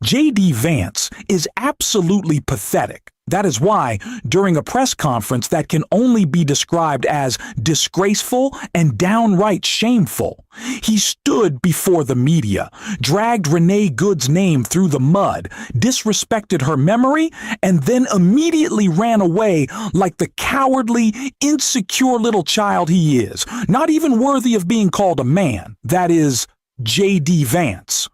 J.D. Vance is absolutely pathetic. That is why, during a press conference that can only be described as disgraceful and downright shameful, he stood before the media, dragged Renee Good's name through the mud, disrespected her memory, and then immediately ran away like the cowardly, insecure little child he is, not even worthy of being called a man. That is, J.D. Vance.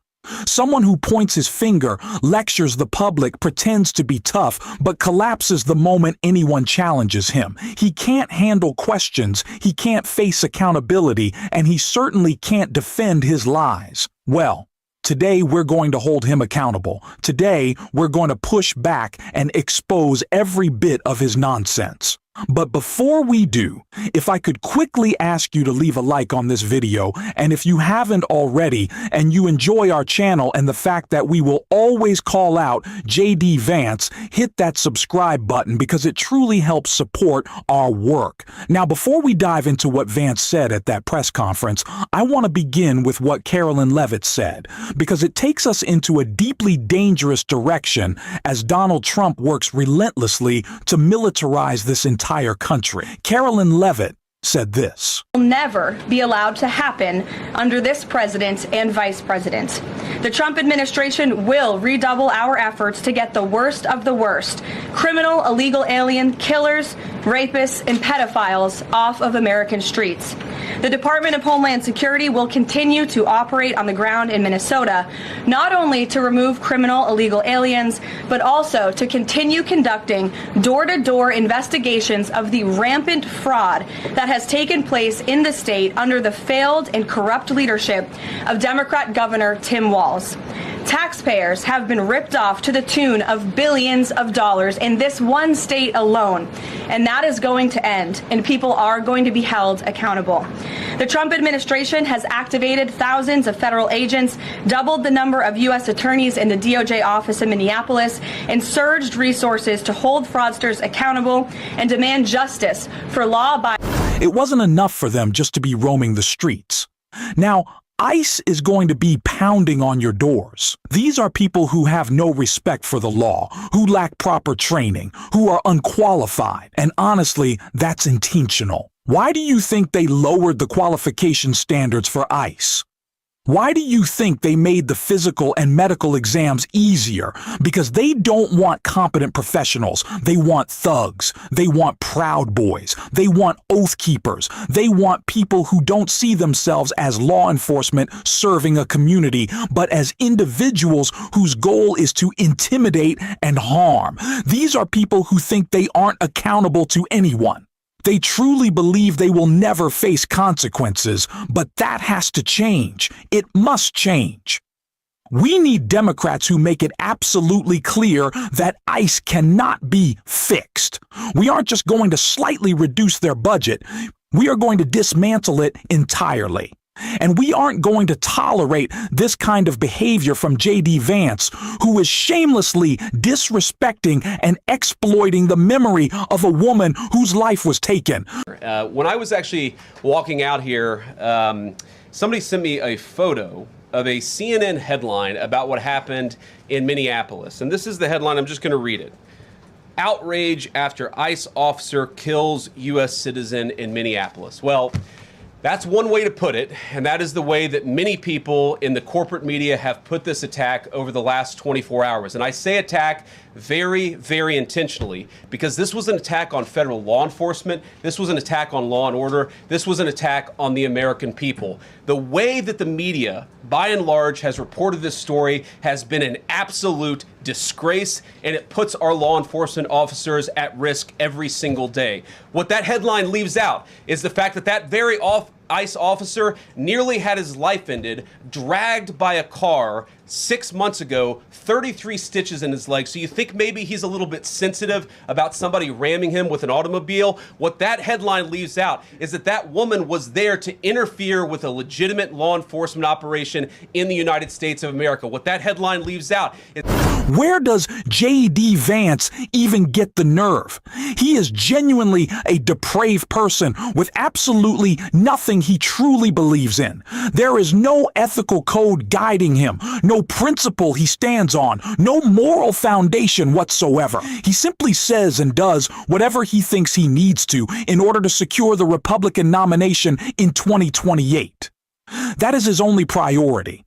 Someone who points his finger, lectures the public, pretends to be tough, but collapses the moment anyone challenges him. He can't handle questions, he can't face accountability, and he certainly can't defend his lies. Well, today we're going to hold him accountable. Today we're going to push back and expose every bit of his nonsense. But before we do, if I could quickly ask you to leave a like on this video, and if you haven't already, and you enjoy our channel and the fact that we will always call out J.D. Vance, hit that subscribe button because it truly helps support our work. Now, before we dive into what Vance said at that press conference, I want to begin with what Carolyn Levitt said, because it takes us into a deeply dangerous direction as Donald Trump works relentlessly to militarize this entire country. Carolyn Levitt said this: "Will never be allowed to happen under this president and vice president. The Trump administration will redouble our efforts to get the worst of the worst, criminal illegal alien killers, rapists, and pedophiles off of American streets. The Department of Homeland Security will continue to operate on the ground in Minnesota, not only to remove criminal illegal aliens, but also to continue conducting door-to-door investigations of the rampant fraud that has taken place in the state under the failed and corrupt leadership of Democrat Governor Tim Walz. Taxpayers have been ripped off to the tune of billions of dollars in this one state alone, and that is going to end, and people are going to be held accountable. The Trump administration has activated thousands of federal agents, doubled the number of U.S. attorneys in the DOJ office in Minneapolis, and surged resources to hold fraudsters accountable and demand justice for law-abiding." It wasn't enough for them just to be roaming the streets. Now, ICE is going to be pounding on your doors. These are people who have no respect for the law, who lack proper training, who are unqualified, and honestly, that's intentional. Why do you think they lowered the qualification standards for ICE? Why do you think they made the physical and medical exams easier? Because they don't want competent professionals. They want thugs. They want proud boys. They want oath keepers. They want people who don't see themselves as law enforcement serving a community, but as individuals whose goal is to intimidate and harm. These are people who think they aren't accountable to anyone. They truly believe they will never face consequences, but that has to change. It must change. We need Democrats who make it absolutely clear that ICE cannot be fixed. We aren't just going to slightly reduce their budget. We are going to dismantle it entirely. And we aren't going to tolerate this kind of behavior from J.D. Vance, who is shamelessly disrespecting and exploiting the memory of a woman whose life was taken. When I was actually walking out here, somebody sent me a photo of a CNN headline about what happened in Minneapolis. And this is the headline. I'm just going to read it. "Outrage after ICE officer kills U.S. citizen in Minneapolis." Well, that's one way to put it, and that is the way that many people in the corporate media have put this attack over the last 24 hours. And I say attack very, very intentionally, because this was an attack on federal law enforcement. This was an attack on law and order. This was an attack on the American people. The way that the media, by and large, has reported this story has been an absolute disgrace, and it puts our law enforcement officers at risk every single day. What that headline leaves out is the fact that that very ICE officer nearly had his life ended, dragged by a car 6 months ago, 33 stitches in his leg. So you think maybe he's a little bit sensitive about somebody ramming him with an automobile? What that headline leaves out is that that woman was there to interfere with a legitimate law enforcement operation in the United States of America. What that headline leaves out is... Where does J.D. Vance even get the nerve? He is genuinely a depraved person with absolutely nothing he truly believes in. There is no ethical code guiding him, no no principle he stands on, no moral foundation whatsoever. He simply says and does whatever he thinks he needs to in order to secure the Republican nomination in 2028. That is his only priority.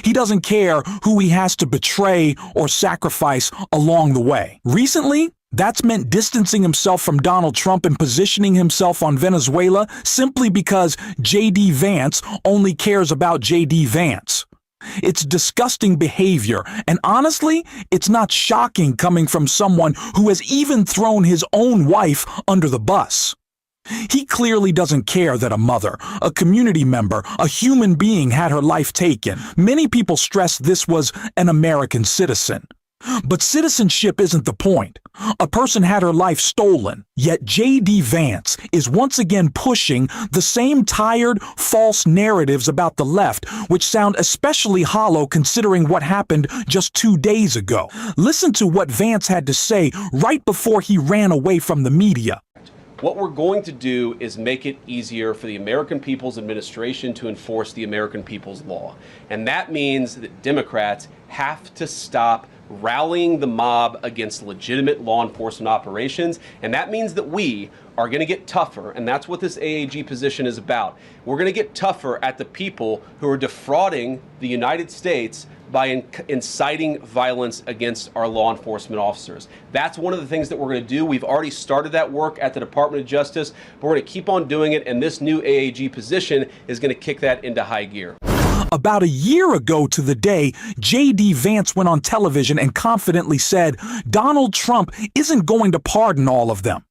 He doesn't care who he has to betray or sacrifice along the way. Recently, that's meant distancing himself from Donald Trump and positioning himself on Venezuela simply because J.D. Vance only cares about J.D. Vance. It's disgusting behavior, and honestly, it's not shocking coming from someone who has even thrown his own wife under the bus. He clearly doesn't care that a mother, a community member, a human being had her life taken. Many people stress this was an American citizen. But citizenship isn't the point. A person had her life stolen. Yet J.D. Vance is once again pushing the same tired, false narratives about the left, which sound especially hollow considering what happened just 2 days ago. Listen to what Vance had to say right before he ran away from the media. What we're going to do is make it easier for the American People's Administration to enforce the American People's law. And that means that Democrats have to stop rallying the mob against legitimate law enforcement operations. And that means that we are going to get tougher. And that's what this AAG position is about. We're going to get tougher at the people who are defrauding the United States by inciting violence against our law enforcement officers. That's one of the things that we're going to do. We've already started that work at the Department of Justice, but we're going to keep on doing it, and this new AAG position is going to kick that into high gear. About a year ago to the day, J.D. Vance went on television and confidently said Donald Trump isn't going to pardon all of them.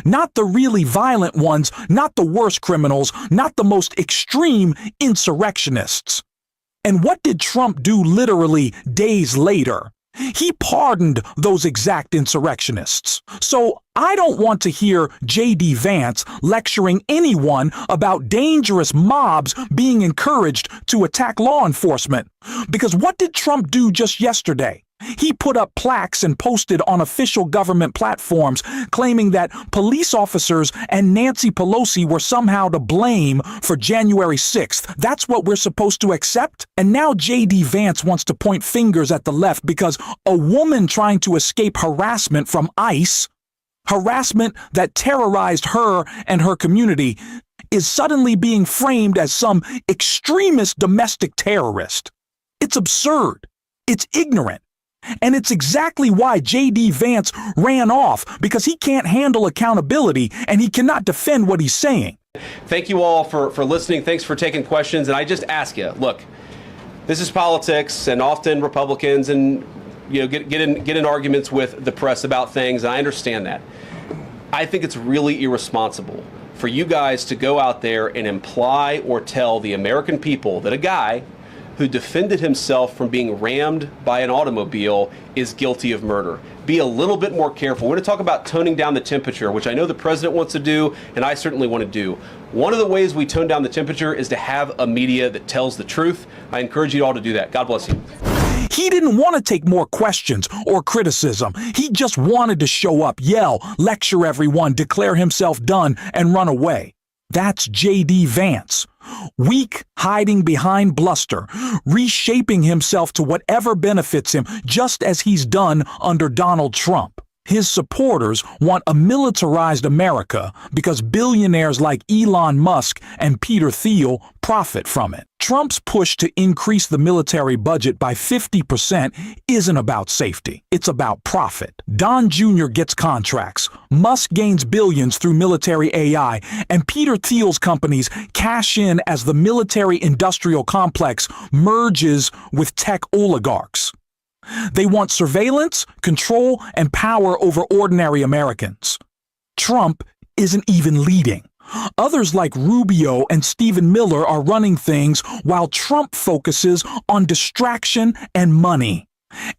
Not the really violent ones, not the worst criminals, not the most extreme insurrectionists. And what did Trump do literally days later? He pardoned those exact insurrectionists. So I don't want to hear J.D. Vance lecturing anyone about dangerous mobs being encouraged to attack law enforcement. Because what did Trump do just yesterday? He put up plaques and posted on official government platforms claiming that police officers and Nancy Pelosi were somehow to blame for January 6th. That's what we're supposed to accept? And now J.D. Vance wants to point fingers at the left because a woman trying to escape harassment from ICE, harassment that terrorized her and her community, is suddenly being framed as some extremist domestic terrorist. It's absurd. It's ignorant. And it's exactly why J.D. Vance ran off, because he can't handle accountability and he cannot defend what he's saying. Thank you all for listening. Thanks for taking questions. And I just ask you, look, this is politics, and often Republicans and get in arguments with the press about things. And I understand that. I think it's really irresponsible for you guys to go out there and imply or tell the American people that a guy who defended himself from being rammed by an automobile is guilty of murder. Be a little bit more careful. We're going to talk about toning down the temperature, which I know the president wants to do, and I certainly want to do. One of the ways we tone down the temperature is to have a media that tells the truth. I encourage you all to do that. God bless you. He didn't want to take more questions or criticism. He just wanted to show up, yell, lecture everyone, declare himself done, and run away. That's J.D. Vance. Weak, hiding behind bluster, reshaping himself to whatever benefits him, just as he's done under Donald Trump. His supporters want a militarized America because billionaires like Elon Musk and Peter Thiel profit from it. Trump's push to increase the military budget by 50% isn't about safety. It's about profit. Don Jr. gets contracts, Musk gains billions through military AI, and Peter Thiel's companies cash in as the military-industrial complex merges with tech oligarchs. They want surveillance, control, and power over ordinary Americans. Trump isn't even leading. Others like Rubio and Stephen Miller are running things while Trump focuses on distraction and money.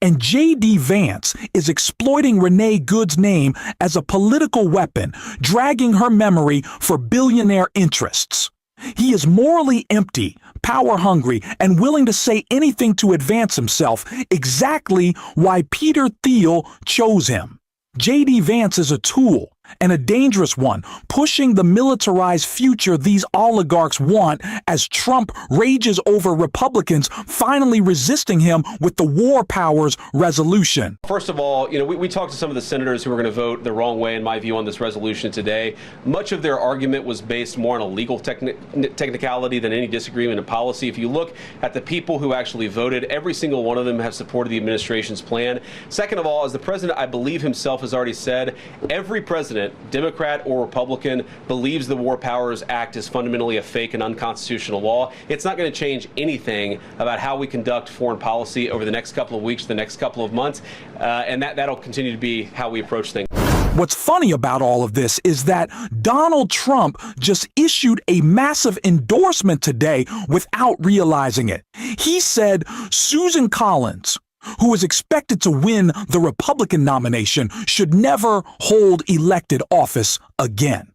And J.D. Vance is exploiting Renee Good's name as a political weapon, dragging her memory for billionaire interests. He is morally empty, power-hungry, and willing to say anything to advance himself, exactly why Peter Thiel chose him. J.D. Vance is a tool, and a dangerous one, pushing the militarized future these oligarchs want as Trump rages over Republicans finally resisting him with the war powers resolution. First of all, we talked to some of the senators who are going to vote the wrong way, in my view, on this resolution today. Much of their argument was based more on a legal technicality than any disagreement in policy. If you look at the people who actually voted, every single one of them have supported the administration's plan. Second of all, as the president, I believe himself, has already said, every president, Democrat or Republican, believes the War Powers Act is fundamentally a fake and unconstitutional law. It's not going to change anything about how we conduct foreign policy over the next couple of weeks, the next couple of months, and that'll continue to be how we approach things. What's funny about all of this is that Donald Trump just issued a massive endorsement today without realizing it. He said Susan Collins, who is expected to win the Republican nomination, should never hold elected office again.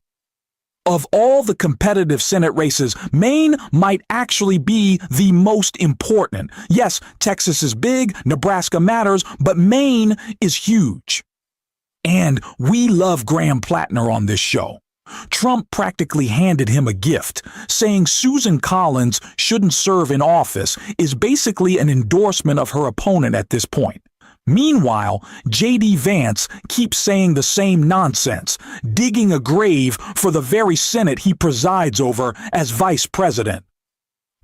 Of all the competitive Senate races, Maine might actually be the most important. Yes, Texas is big, Nebraska matters, but Maine is huge. And we love Graham Plattner on this show. Trump practically handed him a gift, saying Susan Collins shouldn't serve in office is basically an endorsement of her opponent at this point. Meanwhile, J.D. Vance keeps saying the same nonsense, digging a grave for the very Senate he presides over as vice president.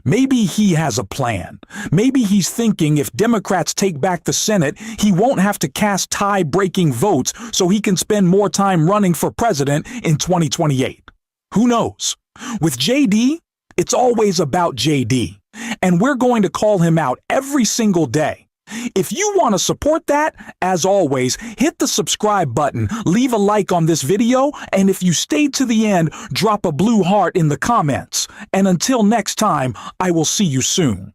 Maybe he has a plan. Maybe he's thinking if Democrats take back the Senate, he won't have to cast tie-breaking votes so he can spend more time running for president in 2028. Who knows? With JD, it's always about JD, and we're going to call him out every single day. If you want to support that, as always, hit the subscribe button, leave a like on this video, and if you stayed to the end, drop a blue heart in the comments. And until next time, I will see you soon.